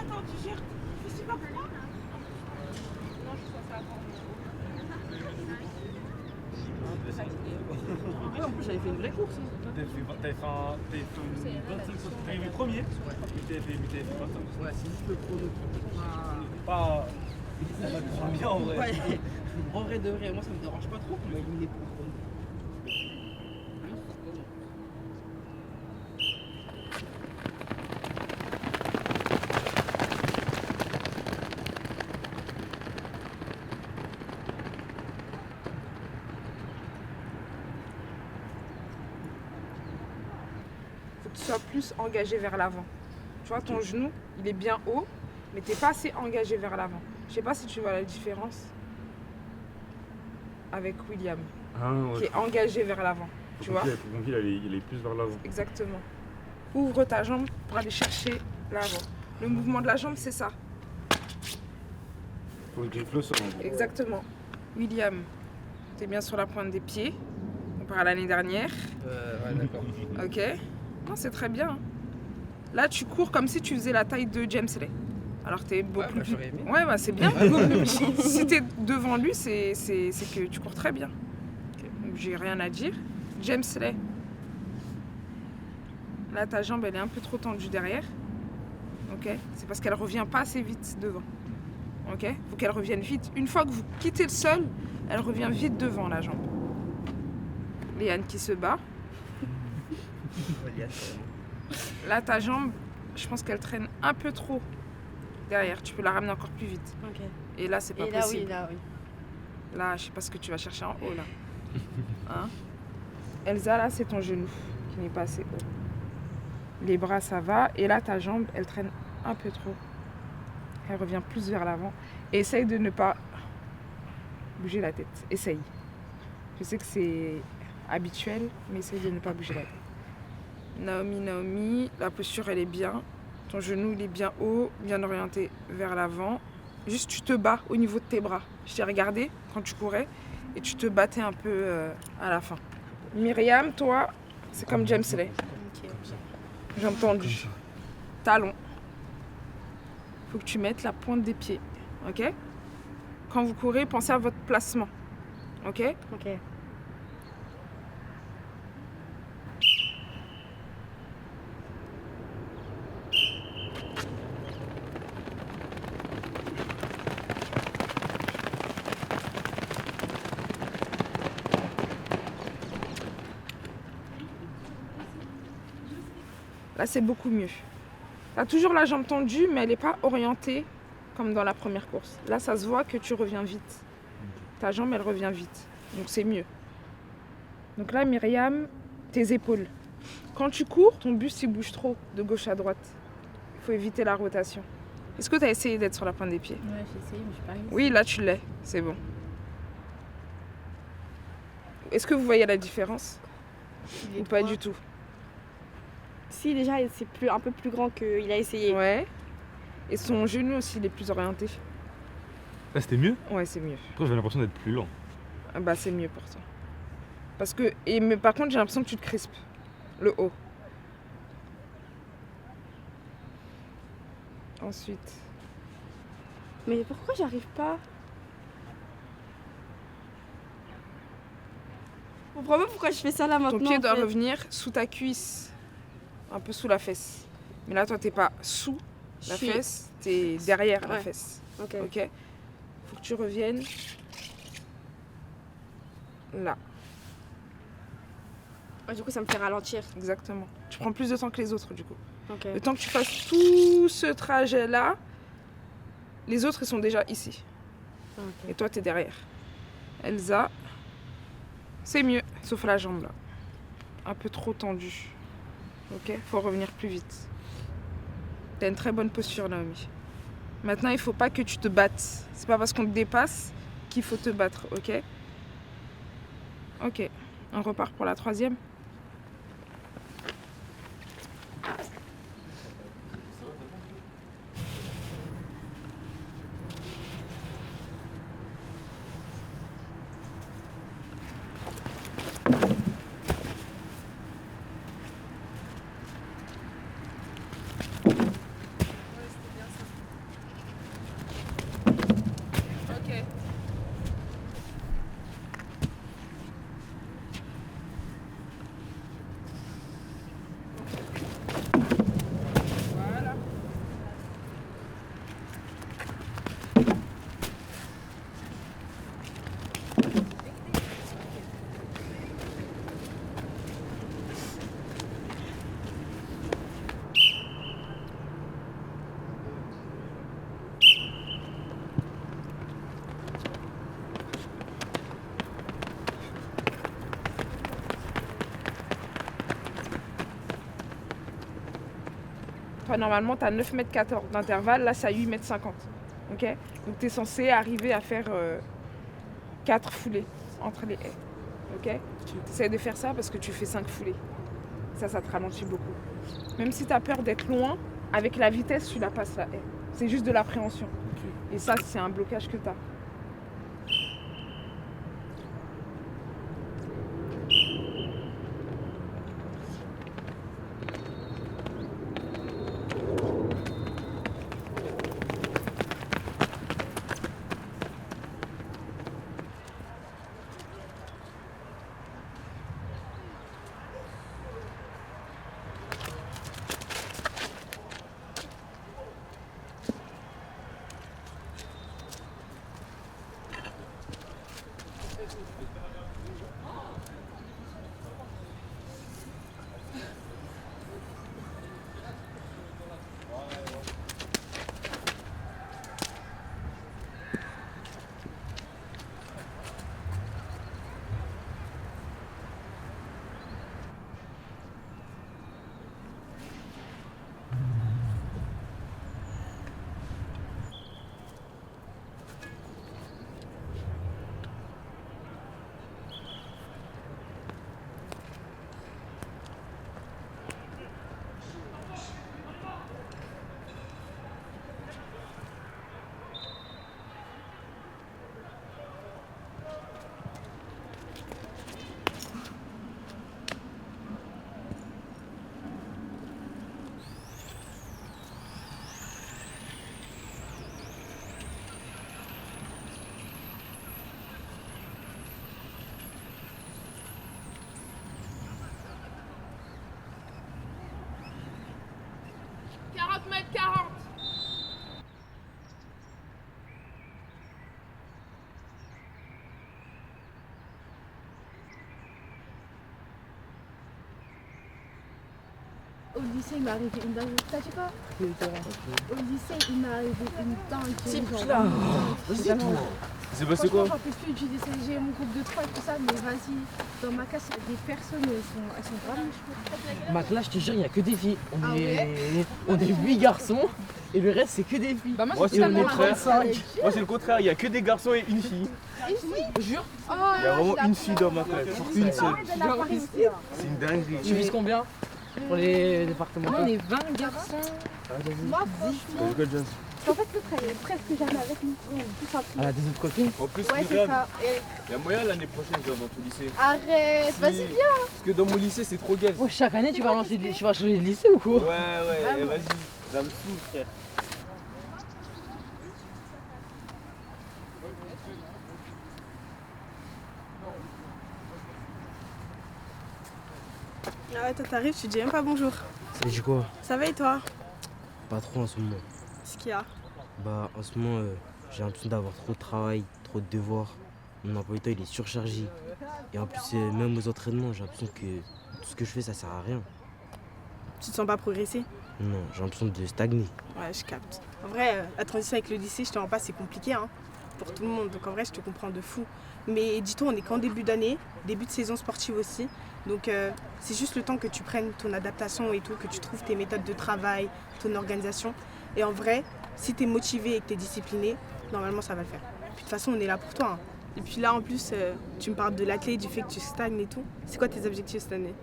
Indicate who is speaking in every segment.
Speaker 1: attends, tu gères. Je sais pas pourquoi. Non, je suis censée attendre. Ouais, en plus, j'avais fait une vraie course.
Speaker 2: T'avais fait 25 sauts. T'avais fait premier, mais t'avais fait 25.
Speaker 1: Ouais, c'est juste le chrono.
Speaker 2: Pas. Ça va te bien en vrai.
Speaker 1: Ouais. En vrai de vrai, moi ça me dérange pas trop qu'on m'a éliminé pour le chrono.
Speaker 3: Faut que tu sois plus engagé vers l'avant. Tu vois, ton genou, il est bien haut, mais t'es pas assez engagé vers l'avant. Je sais pas si tu vois la différence avec William, qui est engagé vers l'avant. Tu vois?
Speaker 2: Mon pied, il est plus vers l'avant.
Speaker 3: Exactement. Ouvre ta jambe pour aller chercher l'avant. Le mouvement de la jambe, c'est ça.
Speaker 2: Faut que je le sol.
Speaker 3: Exactement. William, t'es bien sur la pointe des pieds, comparé à l'année dernière.
Speaker 1: Ouais, d'accord.
Speaker 3: Ok. Non, c'est très bien. Là, tu cours comme si tu faisais la taille de James Lay. Alors, t'es beaucoup
Speaker 1: Ouais, bah,
Speaker 3: plus.
Speaker 1: j'aurais aimé.
Speaker 3: Ouais, bah, c'est bien. Si t'es devant lui, c'est que tu cours très bien. Donc, j'ai rien à dire. James Lay. Là, ta jambe, elle est un peu trop tendue derrière. Ok. C'est parce qu'elle revient pas assez vite devant. Ok. Faut qu'elle revienne vite. Une fois que vous quittez le sol, elle revient vite devant la jambe. Léane qui se bat. Là, ta jambe, je pense qu'elle traîne un peu trop derrière. Tu peux la ramener encore plus vite.
Speaker 4: Ok.
Speaker 3: Et là, c'est pas
Speaker 4: Et là,
Speaker 3: possible.
Speaker 4: oui, là, oui.
Speaker 3: Là, je sais pas ce que tu vas chercher en haut, là. Hein? Elsa, là, c'est ton genou qui n'est pas assez haut. Les bras, ça va. Et là, ta jambe, elle traîne un peu trop. Elle revient plus vers l'avant. Et essaye de ne pas bouger la tête. Essaye. Je sais que c'est habituel, mais essaye de ne pas bouger la tête. Naomi, la posture, elle est bien. Ton genou, il est bien haut, bien orienté vers l'avant. Juste, tu te bats au niveau de tes bras. Je t'ai regardé quand tu courais et tu te battais un peu à la fin. Myriam, toi, c'est comme James Lay.
Speaker 4: Ok.
Speaker 3: Jambes tendues. Talons. Faut que tu mettes la pointe des pieds. Ok? Quand vous courez, pensez à votre placement. Ok?
Speaker 4: Ok.
Speaker 3: Là, c'est beaucoup mieux. Tu as toujours la jambe tendue, mais elle n'est pas orientée comme dans la première course. Là, ça se voit que tu reviens vite. Ta jambe, elle revient vite. Donc, c'est mieux. Donc là, Myriam, tes épaules. Quand tu cours, ton buste, il bouge trop de gauche à droite. Il faut éviter la rotation. Est-ce que tu as essayé d'être sur la pointe des pieds?
Speaker 4: Ouais, j'ai essayé, mais je suis pas réussi.
Speaker 3: Oui, là, tu l'es. C'est bon. Est-ce que vous voyez la différence? Ou pas du tout?
Speaker 4: Si, déjà, c'est un peu plus grand qu'il a essayé.
Speaker 3: Ouais. Et son genou aussi, il est plus orienté.
Speaker 2: Là, c'était mieux?
Speaker 3: Ouais, c'est mieux.
Speaker 2: Après, j'avais l'impression d'être plus lent.
Speaker 3: Ah bah, c'est mieux pour toi. Parce que... mais par contre, j'ai l'impression que tu te crispes. Le haut. Ensuite.
Speaker 4: Mais pourquoi j'arrive pas? Je comprends pas pourquoi je fais ça là maintenant.
Speaker 3: Ton pied
Speaker 4: en
Speaker 3: doit
Speaker 4: fait.
Speaker 3: revenir sous ta cuisse. Un peu sous la fesse. Mais là, toi, t'es pas sous la
Speaker 4: Je suis-
Speaker 3: fesse. T'es derrière la
Speaker 4: Ouais.
Speaker 3: fesse.
Speaker 4: Ok.
Speaker 3: Ok? Faut que tu reviennes. Là.
Speaker 4: Ouais, du coup, ça me fait ralentir.
Speaker 3: Exactement. Tu prends plus de temps que les autres, du coup.
Speaker 4: Ok.
Speaker 3: Le temps que tu fasses tout ce trajet-là, les autres, ils sont déjà ici.
Speaker 4: Ok.
Speaker 3: Et toi, t'es derrière. Elsa, c'est mieux. Sauf la jambe, là. Un peu trop tendue. Ok? Faut revenir plus vite. T'as une très bonne posture, Naomi. Maintenant, il faut pas que tu te battes. C'est pas parce qu'on te dépasse qu'il faut te battre, ok? Ok. On repart pour la troisième. fois, normalement, tu as 9,14 m d'intervalle. Là, c'est à 8,50 m. Ok? Donc, tu es censé arriver à faire 4 foulées entre les haies. Ok? Tu essaies de faire ça parce que tu fais 5 foulées. Ça te ralentit beaucoup. Même si tu as peur d'être loin, avec la vitesse, tu la passes la haie. C'est juste de l'appréhension. Et ça, c'est un blocage que tu as.
Speaker 5: Au lycée, il m'est arrivé une dinguerie. T'as dit quoi? Au lycée, il m'est arrivé une dinguerie.
Speaker 6: C'est passé quoi?
Speaker 5: J'en peux plus utiliser. J'ai mon groupe de 3 et tout ça, mais vas-y. Dans ma classe, il y a des personnes, elles sont vraiment chouettes.
Speaker 6: Ma classe, je te jure, il n'y a que des filles. On est 8 garçons et le reste, c'est que des filles.
Speaker 3: Bah, moi,
Speaker 6: Moi,
Speaker 3: c'est
Speaker 6: c'est le
Speaker 3: totalement
Speaker 6: contraire.
Speaker 3: l'inverse.
Speaker 6: Moi, c'est le contraire. Il n'y a que des garçons et une fille.
Speaker 3: Jure.
Speaker 6: Il y a vraiment une fille dans ma classe. Une seule. C'est une dinguerie. Tu vises combien pour les départements?
Speaker 3: On est 20 garçons.
Speaker 5: Moi, franchement, en fait, l'autre, elle est presque jamais avec nous. On est tous un peu.
Speaker 6: Elle a des autres copines?
Speaker 7: En plus,
Speaker 5: Ouais, c'est ça.
Speaker 7: il y a moyen l'année prochaine je viens dans ton lycée.
Speaker 5: Arrête, vas-y, viens.
Speaker 7: Parce que dans mon lycée, c'est trop gay.
Speaker 6: Oh, chaque année, tu vas changer de lycée ou quoi?
Speaker 7: Ouais, vas-y, ça me saoule, frère.
Speaker 4: Ah ouais, toi t'arrives, tu dis même pas bonjour.
Speaker 6: Ça dit quoi?
Speaker 4: Ça va et toi?
Speaker 6: Pas trop en ce moment.
Speaker 4: Qu'est-ce qu'il y a?
Speaker 6: Bah, en ce moment, j'ai l'impression d'avoir trop de travail, trop de devoirs. Mon emploi du temps, il est surchargé. Et en plus, même aux entraînements, j'ai l'impression que tout ce que je fais, ça sert à rien.
Speaker 4: Tu te sens pas progresser?
Speaker 6: Non, j'ai l'impression de stagner.
Speaker 4: Ouais, je capte. En vrai, la transition avec le lycée, je te rends pas, c'est compliqué hein, pour tout le monde. Donc en vrai, je te comprends de fou. Mais dis-toi, on est qu'en début d'année, début de saison sportive aussi. Donc c'est juste le temps que tu prennes ton adaptation et tout, que tu trouves tes méthodes de travail, ton organisation. Et en vrai, si tu es motivé et que tu es discipliné, normalement ça va le faire. Puis de toute façon, on est là pour toi. Hein. Et puis là, en plus, tu me parles de l'athlète, du fait que tu stagnes et tout. C'est quoi tes objectifs cette année?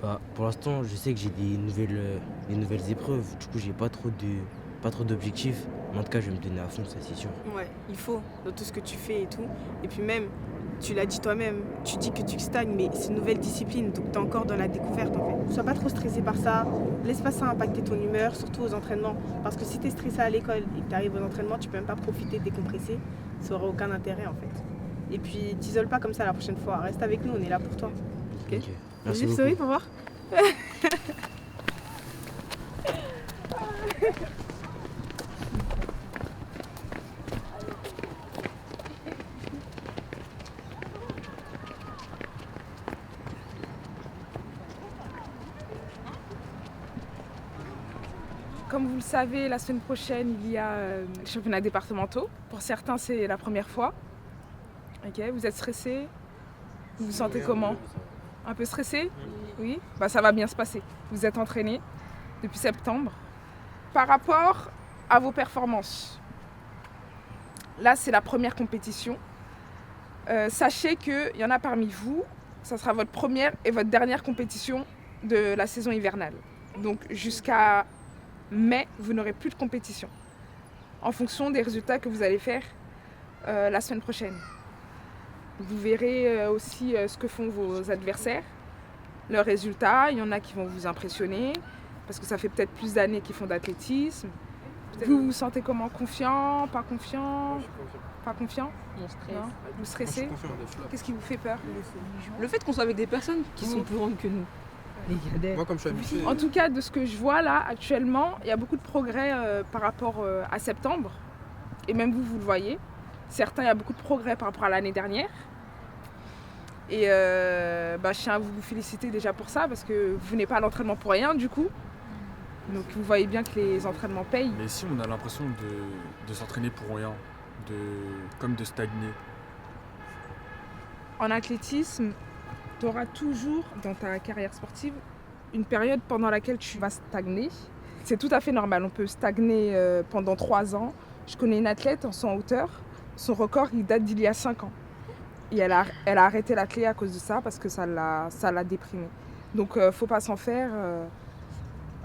Speaker 6: Bah, pour l'instant, je sais que j'ai des nouvelles épreuves. Du coup, j'ai pas trop d'objectifs. Mais en tout cas, je vais me donner à fond, ça c'est sûr.
Speaker 4: Ouais, il faut, dans tout ce que tu fais et tout. Et puis même, tu l'as dit toi-même, tu dis que tu stagnes, mais c'est une nouvelle discipline, donc tu es encore dans la découverte en fait. Sois pas trop stressé par ça, laisse pas ça impacter ton humeur, surtout aux entraînements. Parce que si tu es stressé à l'école et que tu arrives aux entraînements, tu peux même pas profiter de décompresser, ça aura aucun intérêt en fait. Et puis t'isole pas comme ça la prochaine fois, reste avec nous, on est là pour toi. Ok.
Speaker 6: Merci
Speaker 4: Vas-y,
Speaker 6: beaucoup.
Speaker 4: souris pour voir.
Speaker 3: Comme vous le savez, la semaine prochaine, il y a les championnats départementaux. Pour certains, c'est la première fois. Ok, vous êtes stressé? Vous vous sentez comment? Un peu stressé? Oui. Bah, ça va bien se passer. Vous êtes entraîné depuis septembre. par rapport à vos performances, là c'est la première compétition. Sachez qu'il y en a parmi vous, ça sera votre première et votre dernière compétition de la saison hivernale. Donc jusqu'à mai, vous n'aurez plus de compétition en fonction des résultats que vous allez faire la semaine prochaine. Vous verrez aussi ce que font vos adversaires, leurs résultats. Il y en a qui vont vous impressionner parce que ça fait peut-être plus d'années qu'ils font d'athlétisme. Vous vous sentez comment? Confiant? Pas confiant? Pas confiant?
Speaker 8: Mon stress.
Speaker 3: Non? Vous stressez? Qu'est-ce qui vous fait peur?
Speaker 8: Le fait qu'on soit avec des personnes qui sont plus grandes que nous. Les cadets.
Speaker 9: Moi, comme je suis habitué.
Speaker 3: En tout cas, de ce que je vois là actuellement, il y a beaucoup de progrès par rapport à septembre. Et même vous le voyez. Certains, il y a beaucoup de progrès par rapport à l'année dernière. Et je tiens à vous féliciter déjà pour ça parce que vous venez pas à l'entraînement pour rien du coup. Donc vous voyez bien que les entraînements payent.
Speaker 2: Mais si on a l'impression de s'entraîner pour rien, comme de stagner.
Speaker 3: En athlétisme, tu auras toujours dans ta carrière sportive une période pendant laquelle tu vas stagner. C'est tout à fait normal, on peut stagner pendant 3 ans. Je connais une athlète en 100 hauteur, son record il date d'il y a 5 ans. Et elle a arrêté l'athlé à cause de ça parce que ça l'a déprimée. Donc faut pas s'en faire.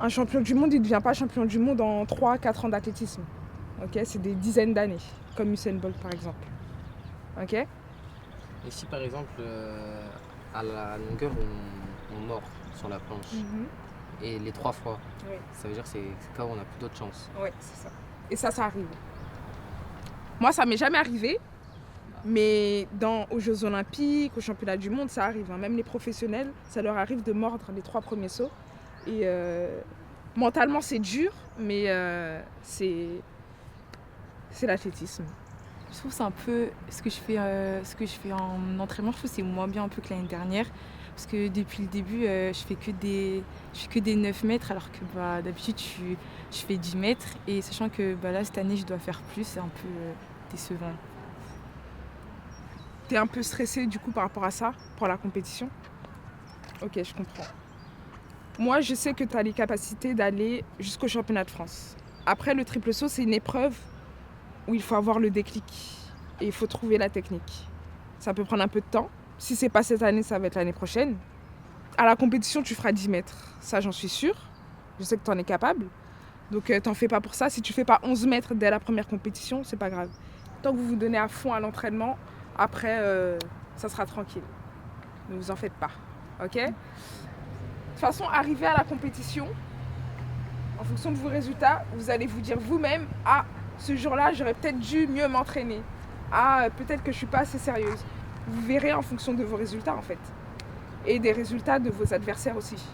Speaker 3: Un champion du monde, il ne devient pas champion du monde en 3-4 ans d'athlétisme. Okay, c'est des dizaines d'années, comme Usain Bolt par exemple. Okay.
Speaker 8: Et si par exemple, à la longueur, on mord sur la planche, et les 3 fois,
Speaker 3: Oui.
Speaker 8: ça veut dire que c'est quand on n'a plus d'autres chances.
Speaker 3: Oui, c'est ça. Et ça arrive. Moi, ça m'est jamais arrivé, mais aux Jeux Olympiques, aux Championnats du Monde, ça arrive. Hein. Même les professionnels, ça leur arrive de mordre les 3 premiers sauts. Et mentalement, c'est dur, mais c'est l'athlétisme.
Speaker 10: Je trouve que c'est un peu ce que je fais en entraînement, je trouve que c'est moins bien un peu que l'année dernière. Parce que depuis le début, je fais que des 9 mètres alors que d'habitude je fais 10 mètres. Et sachant que là cette année je dois faire plus, c'est un peu décevant.
Speaker 3: T'es un peu stressée du coup par rapport à ça, pour la compétition? Ok, je comprends. Moi, je sais que tu as les capacités d'aller jusqu'au championnat de France. Après, le triple saut, c'est une épreuve où il faut avoir le déclic et il faut trouver la technique. Ça peut prendre un peu de temps. Si c'est pas cette année, ça va être l'année prochaine. À la compétition, tu feras 10 mètres. Ça, j'en suis sûre. Je sais que tu en es capable. Donc, t'en fais pas pour ça. Si tu fais pas 11 mètres dès la première compétition, c'est pas grave. Tant que vous vous donnez à fond à l'entraînement, après, ça sera tranquille. Ne vous en faites pas. Ok ? De toute façon, arrivé à la compétition, en fonction de vos résultats, vous allez vous dire vous-même « Ah, ce jour-là, j'aurais peut-être dû mieux m'entraîner. Ah, peut-être que je ne suis pas assez sérieuse. » Vous verrez en fonction de vos résultats, en fait. Et des résultats de vos adversaires aussi.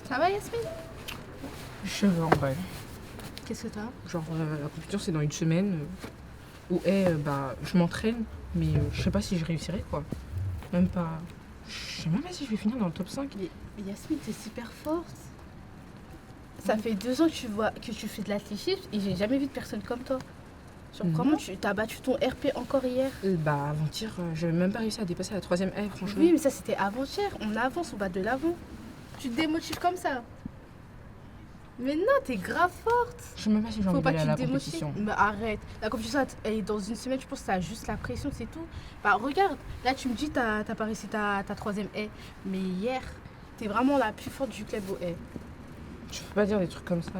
Speaker 5: Ça va Yasmine?
Speaker 11: Je vais en vrai.
Speaker 5: Qu'est-ce que t'as?
Speaker 11: Genre, la compétition c'est dans une semaine où je m'entraîne, mais je sais pas si je réussirai quoi. Même pas. Je sais même pas si je vais finir dans le top 5.
Speaker 5: Mais Yasmine, t'es super forte. Ça fait 2 ans que tu fais de l'athlétisme et j'ai jamais vu de personne comme toi. Genre, comment tu as battu ton RP encore hier?
Speaker 11: Avant-hier, j'avais même pas réussi à dépasser la 3e haie, franchement.
Speaker 5: Oui, mais ça c'était avant-hier. On avance, on bat de l'avant. Tu te démotives comme ça. Mais non, t'es grave forte.
Speaker 11: Je sais même pas si j'ai envie d'aller à la compétition.
Speaker 5: Mais arrête. La compétition, elle est dans une semaine, je pense que t'as juste la pression, c'est tout. Regarde, là tu me dis t'as pas réussi ta 3e haie. Mais hier, t'es vraiment la plus forte du club au haie.
Speaker 11: Tu peux pas dire des trucs comme ça.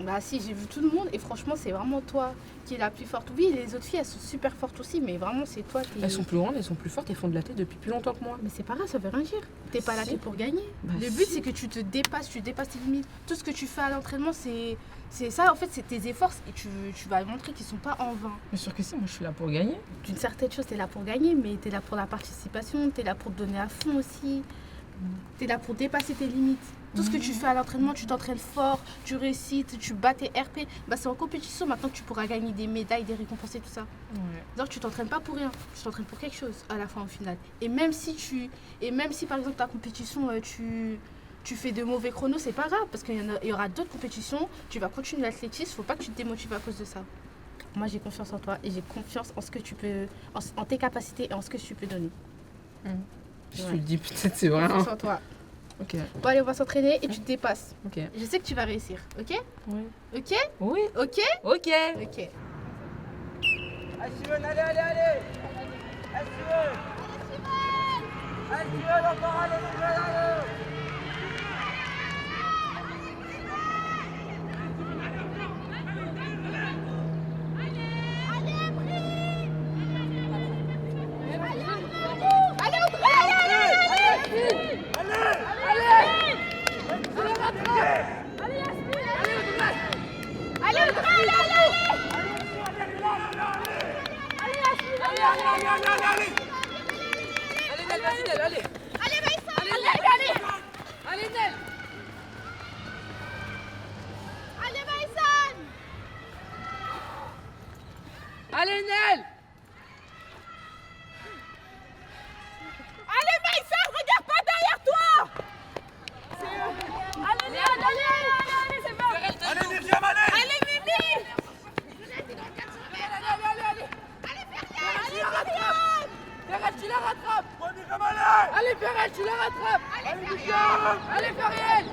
Speaker 5: Bah si, j'ai vu tout le monde et franchement, c'est vraiment toi qui es la plus forte. Oui, les autres filles, elles sont super fortes aussi, mais vraiment, c'est toi qui...
Speaker 11: Elles sont plus grandes, elles sont plus fortes, elles font de la tête depuis plus longtemps que moi.
Speaker 5: Mais c'est pas grave, ça veut rien dire. T'es pas là
Speaker 11: Si.
Speaker 5: que pour gagner.
Speaker 11: Bah
Speaker 5: Le but, c'est que tu te dépasses, tu dépasses tes limites. Tout ce que tu fais à l'entraînement, c'est ça, en fait, c'est tes efforts et tu vas montrer qu'ils sont pas en vain.
Speaker 11: Bien sûr que si, moi je suis là pour gagner.
Speaker 5: D'une certaine chose, t'es là pour gagner, mais t'es là pour la participation, t'es là pour te donner à fond aussi. T'es là pour dépasser tes limites. Tout ce que tu fais à l'entraînement, tu t'entraînes fort, tu récites, tu bats tes RP. Bah c'est en compétition maintenant que tu pourras gagner des médailles, des récompenses et tout ça.
Speaker 11: Ouais.
Speaker 5: Donc tu t'entraînes pas pour rien, tu t'entraînes pour quelque chose à la fin au final. Et même si par exemple ta compétition tu fais de mauvais chronos, c'est pas grave parce qu'il y aura d'autres compétitions, tu vas continuer l'athlétisme, faut pas que tu te démotives à cause de ça. Moi j'ai confiance en toi et j'ai confiance en ce que tu peux, en tes capacités et en ce que tu peux donner.
Speaker 11: Je te le dis, peut-être c'est vrai.
Speaker 5: Confiance en toi.
Speaker 11: Ok.
Speaker 5: Bon allez, on va s'entraîner et tu te dépasses.
Speaker 11: Ok.
Speaker 5: Je sais que tu vas réussir, ok?
Speaker 11: Oui.
Speaker 5: Ok?
Speaker 11: Oui.
Speaker 5: Ok?
Speaker 11: Ok.
Speaker 5: Ok.
Speaker 9: Allez Simone, allez, allez, allez. Allez Simone. Allez Simone, encore, allez Simone, allez.
Speaker 1: Allez Nel! Allez Maïssa, regarde pas derrière toi! Allez Léon, allez, c'est bon!
Speaker 9: Allez Myriam, allez.
Speaker 1: Allez Mimi! Allez Myriam! Ferrel, tu la rattrapes!
Speaker 9: Myriam, allez.
Speaker 1: Allez Ferrel, tu la rattrapes! Allez Myriam! Allez Ferrel!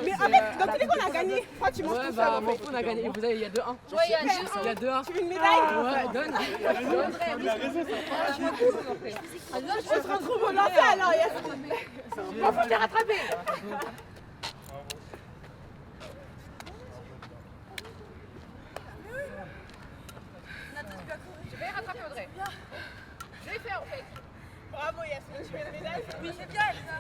Speaker 4: Mais en fait, dans tous les cas, on a gagné. Toi, tu manges tout seul.
Speaker 12: Bah, on a gagné. Vous avez, il y a 2-1.
Speaker 4: Ouais, il y a 2-1.
Speaker 12: Il y a 2-1.
Speaker 4: Tu veux une médaille?
Speaker 12: Ouais, donne.
Speaker 9: Il a raison,
Speaker 4: On se retrouve au lancer alors.
Speaker 1: Bon, faut te les rattraper! Je vais rattraper Audrey. Je vais faire en fait.
Speaker 4: Bravo Yasmine, tu veux une médaille?
Speaker 1: Oui, c'est bien Elisa.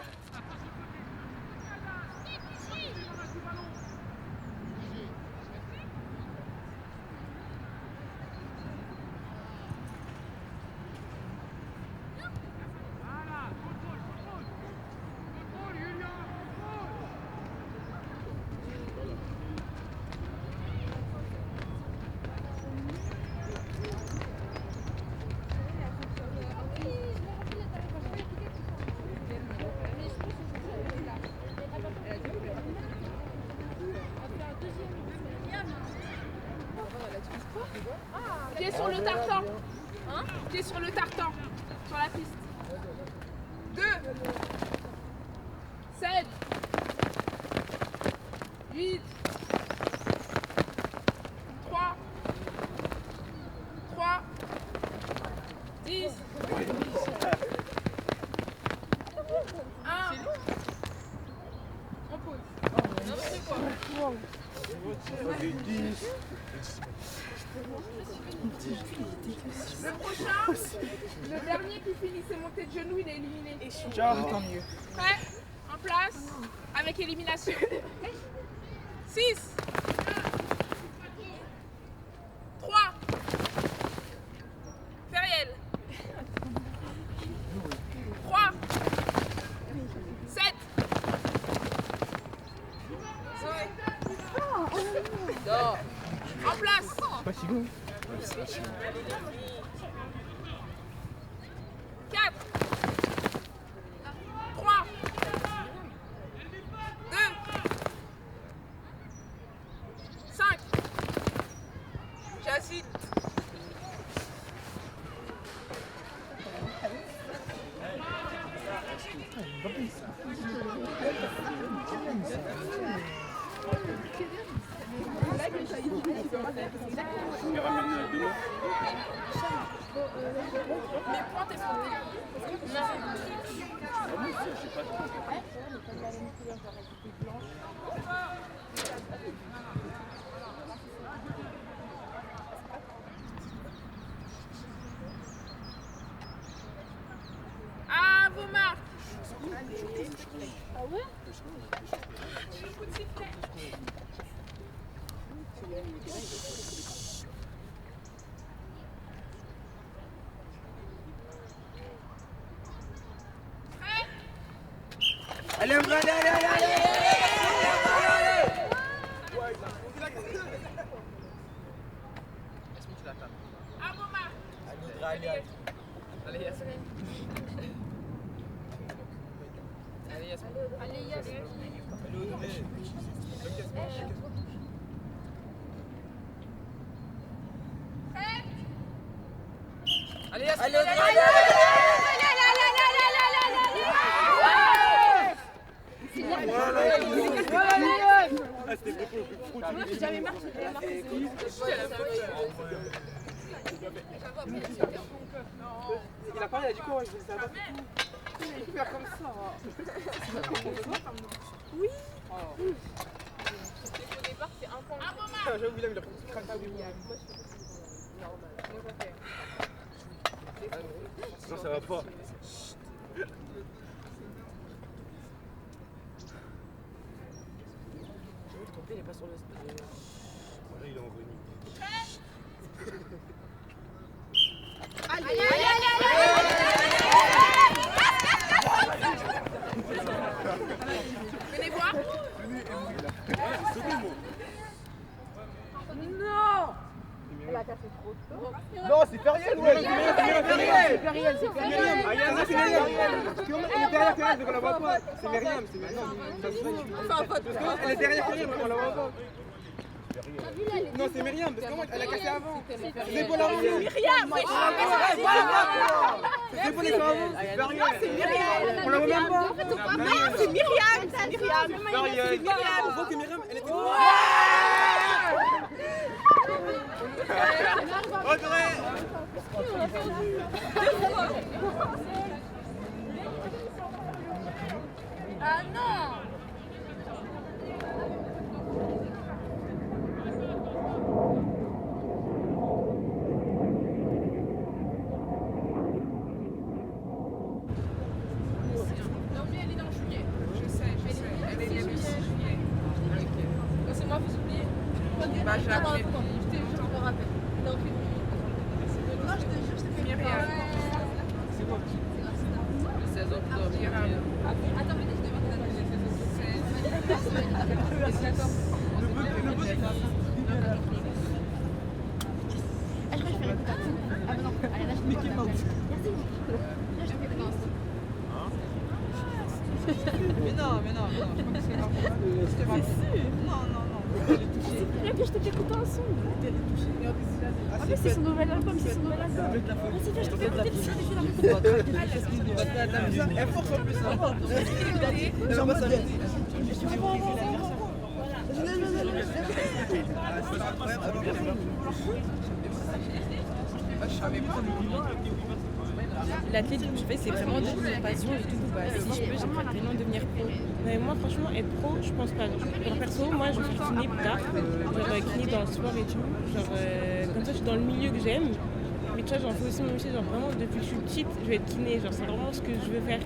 Speaker 1: Pied sur le tartan. Hein? Pied sur le tartan. Sur la piste. 2, 7, 8, 3, 10, 1. On pose. N'importe quoi. Le prochain, le dernier qui finit ses montées de genoux, il est éliminé.
Speaker 9: Ciao. Tant mieux.
Speaker 1: Prêt? En place, avec élimination. 6, 3, Feriel. 3, 7, 5. En place.
Speaker 9: Pas si bon.
Speaker 1: 4, 3, 2, 5. Jacine. Ah, vos marques.
Speaker 5: Ah ouais?
Speaker 9: Allez, on va aller, allez, allez, allez,
Speaker 1: À vos marques.
Speaker 9: allez, allez.
Speaker 1: Allez, Yasmine. Allez, Yasmine. Allez, Yasmine.
Speaker 5: J'avais marqué.
Speaker 9: Il a parlé, il a dit quoi? Je sais pas. Il faut faire comme ça. Oui.
Speaker 1: Au départ, c'est un point.
Speaker 9: J'avoue, il a pris une craque à lui. Non, ça va pas.
Speaker 6: Il est pas sur le stade.
Speaker 9: Il est revenu.
Speaker 1: Venez voir.
Speaker 5: Non! Elle a cassé trop tôt.
Speaker 9: Non, c'est Feriel, ouais.
Speaker 5: C'est Feriel, c'est Feriel.
Speaker 9: Ah, Yana, c'est Myriam. Elle est derrière Feriel, donc on la voit pas. C'est Myriam, c'est Myriam. Elle est derrière Feriel, donc on la voit pas. Non, c'est Myriam, parce qu'elle a cassé avant. C'est épaules avant. C'est Myriam. C'est épaules avant. C'est Myriam. On la voit même pas. Non, c'est Myriam. C'est Myriam. On voit que Myriam, elle était. Audrey.
Speaker 1: Ah non! Naomi, elle est dans juillet. Je sais. Elle est le 6 juillet. Ok. C'est moi, vous oubliez?
Speaker 3: Bah, je l'ai appelé.
Speaker 1: Je me rappelle. Non, je te jure, je te fais
Speaker 3: Myriam.
Speaker 1: C'est moi.
Speaker 3: Le 16 octobre. Myriam.
Speaker 1: Attends, mais je devine la
Speaker 3: Mais non, je crois que c'est normal. C'est sûr. Non.
Speaker 5: Et puis je t'ai fait écouter un son. En plus, c'est son nouvel album, Vas-y, viens, je te fais écouter le son.
Speaker 9: Elle force en plus. Elle va s'arrêter.
Speaker 10: L'athlétisme que je fais, c'est vraiment de ma passion et tout. Bah, si je peux, j'aimerais vraiment devenir pro. Mais moi, franchement, être pro, je pense pas. Genre, perso, moi, je vais faire kiné plus tard. Genre, kiné dans le sport et tout. Genre, comme ça, je suis dans le milieu que j'aime. Mais tu vois, j'en fais aussi mon métier. Genre, vraiment, depuis que je suis petite, je vais être kiné. Genre, c'est vraiment ce que je veux faire.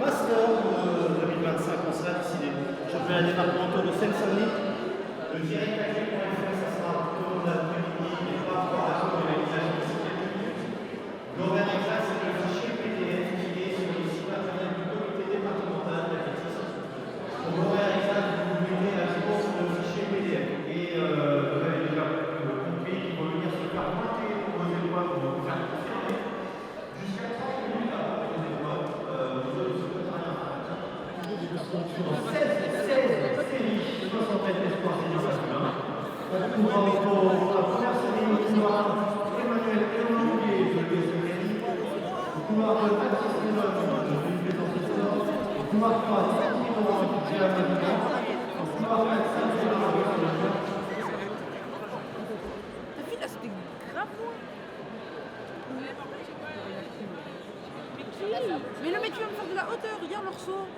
Speaker 12: Master 2025, on sera décidé. Championnat départemental de Seine-Saint-Denis. Le direct accueil.fr, ça sera plutôt l'après-midi et par rapport à la organisation cyclique. L'horaire exact, c'est le fichier PDF qui est sur le site internet du comité départemental d'athlétisme. Pour l'horaire exact, vous mettez à jour le fichier PDF. Pour la première série au couloir Emmanuel Elonoulier de l'USMNI, au couloir de Baptiste Léon de l'Université d'Antistor, au couloir 3 Titi Laurent du Géamadouna, au couloir 4 Saint-Gérard de l'Université.
Speaker 1: Ta fille là c'était grave loin. Mais le mec tu vas me faire de la hauteur, regarde leur saut.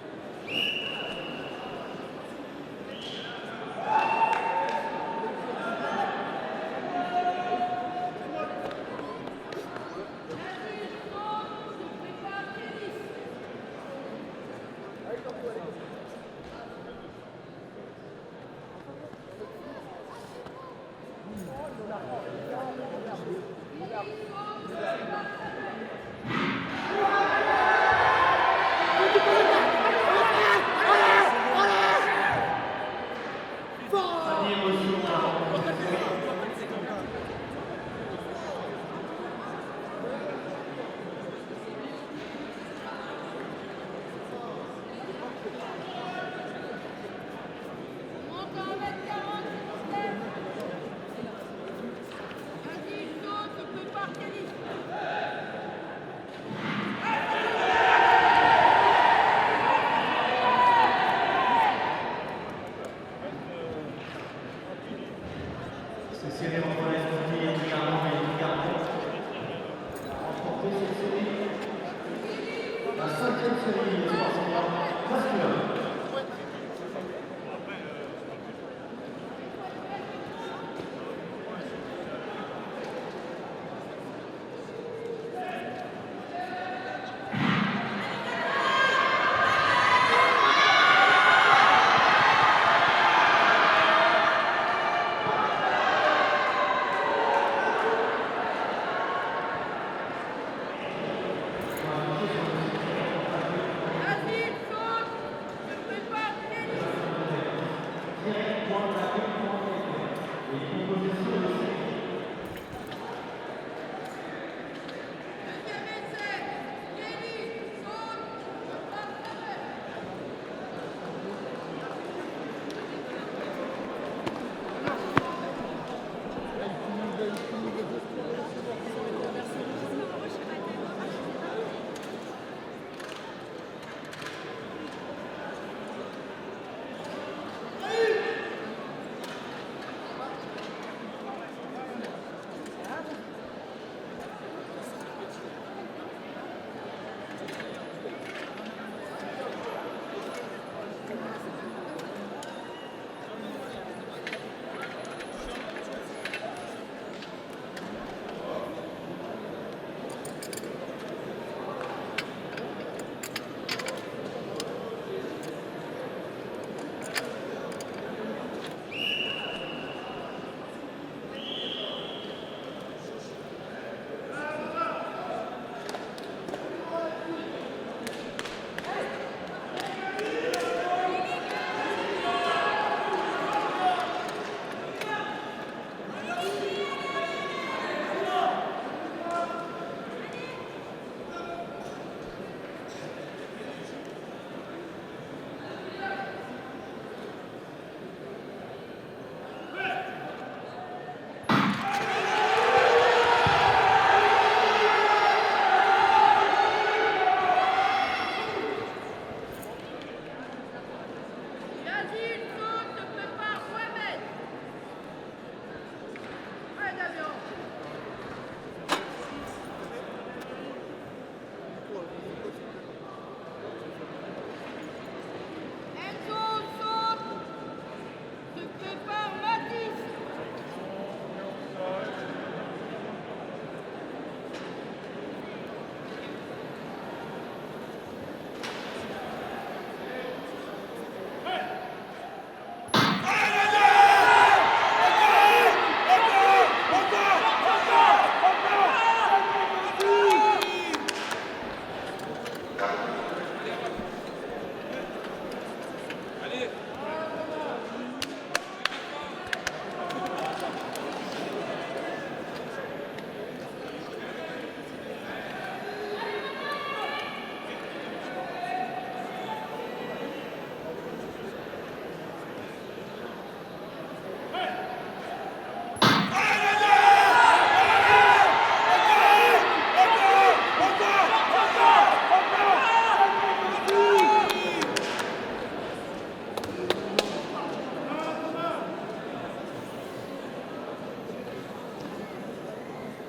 Speaker 12: C'est serré entre les Antilles et Guillermo et Guillermo. Remporté cette série, la 5e série des sports masculins.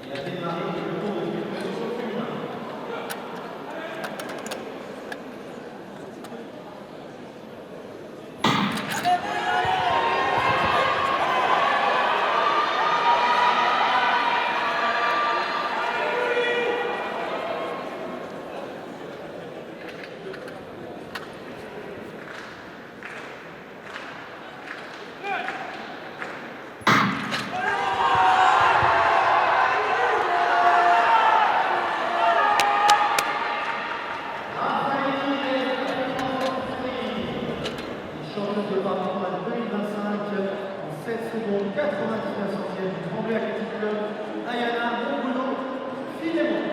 Speaker 12: et a démarré le tour de compétition féminin. Championne départementale 2025 en 7 secondes 99 centièmes du Tremblay Athletic Club, Ayana Mongoulou Filemon.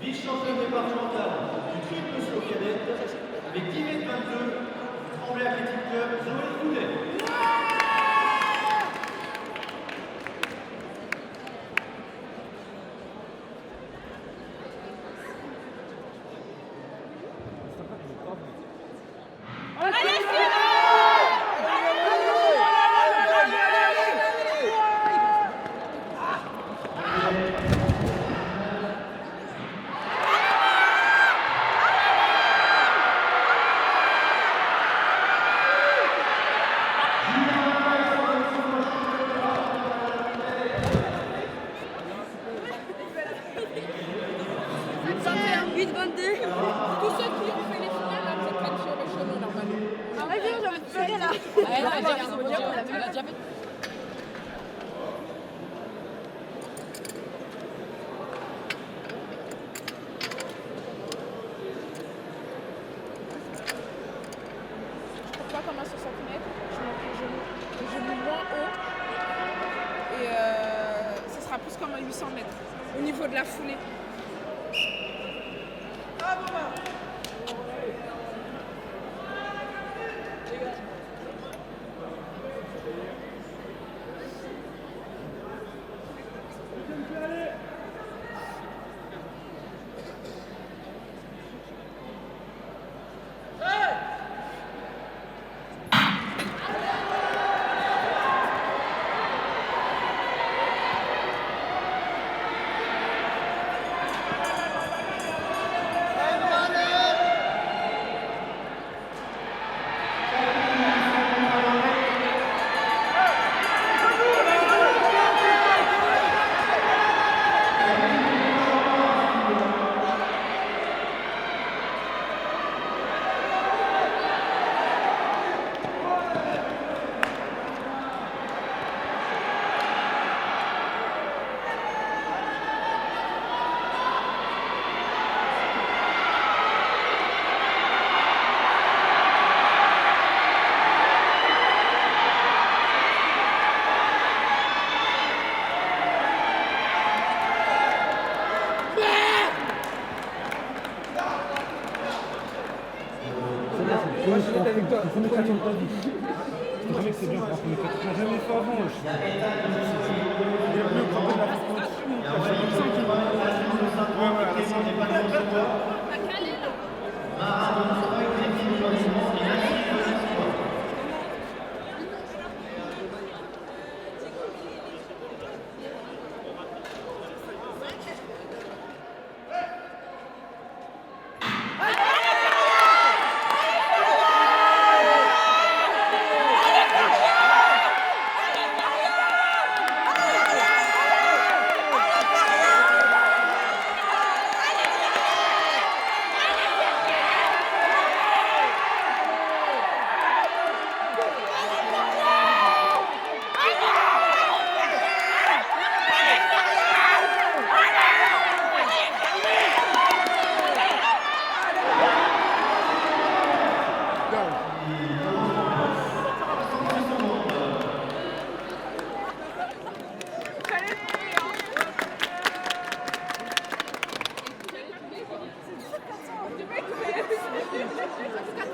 Speaker 12: Vice-championne départementale du triple saut cadette avec 10,22 m du Tremblay Athletic Club, Zoé Coudet.
Speaker 1: Tous ceux qui ont fait les finales, là, c'est pas sur le chemin normalement. Ah ouais, j'avais pleurer là. Elle a déjà fait. Je trouve pas comme un 60 mètres, je monte les genoux moins haut et ce sera plus comme un 800 mètres au niveau de la foulée.
Speaker 2: Moi, je suis avec toi. Il faut pas ta vie. Je trouvais que c'est bien. On n'a jamais fait avant. Il y a mieux quand même la
Speaker 1: 4